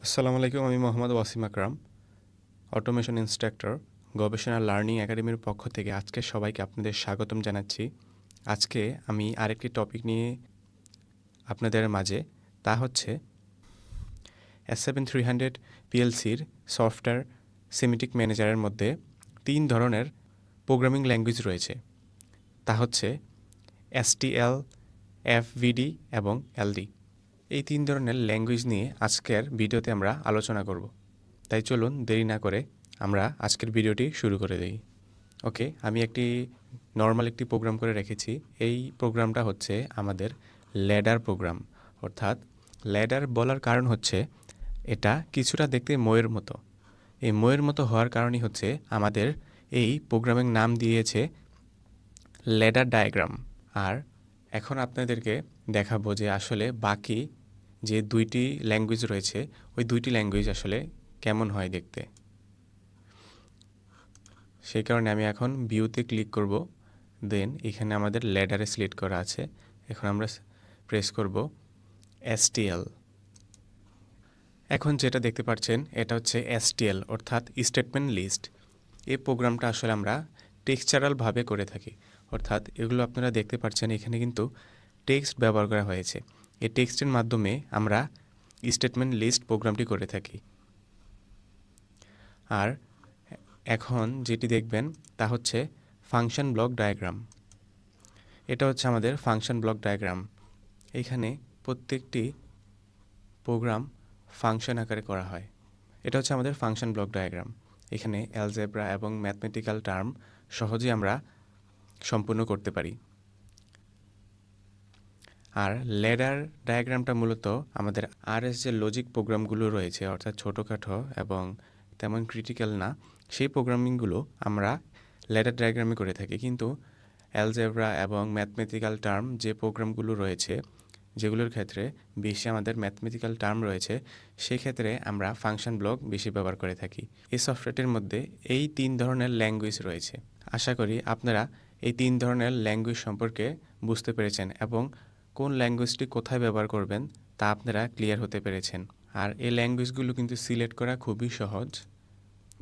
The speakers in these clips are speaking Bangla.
আসসালামু আলাইকুম। আমি মোহাম্মদ ওয়াসিম আকরাম, অটোমেশন ইনস্ট্রাক্টর, গবেষণা লার্নিং একাডেমির পক্ষ থেকে আজকে সবাইকে আপনাদের স্বাগতম জানাচ্ছি। আজকে আমি আরেকটি টপিক নিয়ে আপনাদের মাঝে, তা হচ্ছে S7300 PLCর সফটওয়্যার সেমিটিক ম্যানেজারের মধ্যে 3 ধরনের প্রোগ্রামিং ল্যাঙ্গুয়েজ রয়েছে। তা হচ্ছে STL, FVD এবং LD। এই 3 ধরনের ল্যাঙ্গুয়েজ নিয়ে আজকের ভিডিওতে আমরা আলোচনা করব। তাই চলুন দেরি না করে আমরা আজকের ভিডিওটি শুরু করে দেই। ওকে, আমি নর্মাল একটি প্রোগ্রাম করে রেখেছি। এই প্রোগ্রামটা হচ্ছে আমাদের ল্যাডার প্রোগ্রাম। অর্থাৎ ল্যাডার বলার কারণ হচ্ছে এটা কিছুটা দেখতে ময়ের মতো। এই ময়ের মতো হওয়ার কারণই হচ্ছে আমাদের এই প্রোগ্রামের নাম দিয়েছে ল্যাডার ডায়াগ্রাম। আর এখন আপনাদেরকে দেখাবো যে আসলে বাকি যে 2টি ল্যাঙ্গুয়েজ রয়েছে ওই 2টি ল্যাঙ্গুয়েজ আসলে কেমন হয় দেখতে। সেই কারণে আমি এখন ভিউতে ক্লিক করব, দেন এখানে আমাদের ল্যাডারে সিলেক্ট করা আছে। এখন আমরা প্রেস করব STL। এখন যেটা দেখতে পাচ্ছেন এটা হচ্ছে STL অর্থাৎ স্টেটমেন্ট লিস্ট। এই প্রোগ্রামটা আসলে আমরা টেক্সচারালভাবে করে থাকি, অর্থাৎ এগুলো আপনারা দেখতে পাচ্ছেন এখানে কিন্তু টেক্সট ব্যবহার করা হয়েছে। এই টেক্সটের মাধ্যমে আমরা স্টেটমেন্ট লিস্ট প্রোগ্রামটি করে থাকি। আর এখন যেটি দেখবেন তা হচ্ছে ফাংশন ব্লক ডায়াগ্রাম। এটা হচ্ছে আমাদের ফাংশন ব্লক ডায়াগ্রাম। এখানে প্রত্যেকটি প্রোগ্রাম ফাংশন আকারে করা হয়। এটা হচ্ছে আমাদের ফাংশন ব্লক ডায়াগ্রাম। এখানে অ্যালজেব্রা এবং ম্যাথমেটিক্যাল টার্ম সহজেই আমরা সম্পূর্ণ করতে পারি। আর ল্যাডার ডায়াগ্রামটা মূলত আমাদের RS যে লজিক প্রোগ্রামগুলো রয়েছে, অর্থাৎ ছোটোখাটো এবং তেমন ক্রিটিক্যাল না, সেই প্রোগ্রামিংগুলো আমরা ল্যাডার ডায়াগ্রামে করে থাকি। কিন্তু অ্যালজেব্রা এবং ম্যাথমেটিক্যাল টার্ম যে প্রোগ্রামগুলো রয়েছে, যেগুলোর ক্ষেত্রে বেশি আমাদের ম্যাথমেটিক্যাল টার্ম রয়েছে, সেক্ষেত্রে আমরা ফাংশন ব্লক বেশি ব্যবহার করে থাকি। এই সফটওয়্যারটির মধ্যে এই 3 ধরনের ল্যাঙ্গুয়েজ রয়েছে। আশা করি আপনারা এই 3 ধরনের ল্যাঙ্গুয়েজ সম্পর্কে বুঝতে পেরেছেন এবং কোন ল্যাঙ্গুয়েজটি কোথায় ব্যবহার করবেন তা আপনারা ক্লিয়ার হতে পেরেছেন। আর এই ল্যাঙ্গুয়েজগুলো কিন্তু সিলেক্ট করা খুবই সহজ।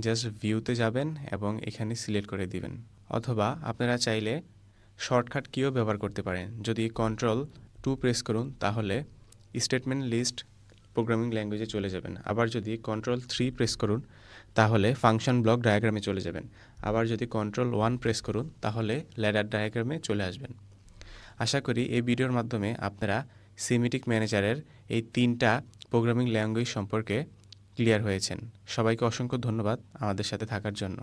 জাস্ট ভিউতে যাবেন এবং এখানে সিলেক্ট করে দিবেন, অথবা আপনারা চাইলে শর্টকাট কিও ব্যবহার করতে পারেন। যদি Ctrl+2 প্রেস করুন তাহলে স্টেটমেন্ট লিস্ট প্রোগ্রামিং ল্যাঙ্গুয়েজে চলে যাবেন। আবার যদি Ctrl+3 প্রেস করুন তাহলে ফাংশন ব্লক ডায়াগ্রামে চলে যাবেন। আবার যদি Ctrl+1 প্রেস করুন তাহলে ল্যাডার ডায়াগ্রামে চলে আসবেন। আশা করি এই ভিডিওর মাধ্যমে আপনারা সেমিটিক ম্যানেজারের এই 3টা প্রোগ্রামিং ল্যাঙ্গুয়েজ সম্পর্কে ক্লিয়ার হয়েছেন। সবাইকে অসংখ্য ধন্যবাদ আমাদের সাথে থাকার জন্য।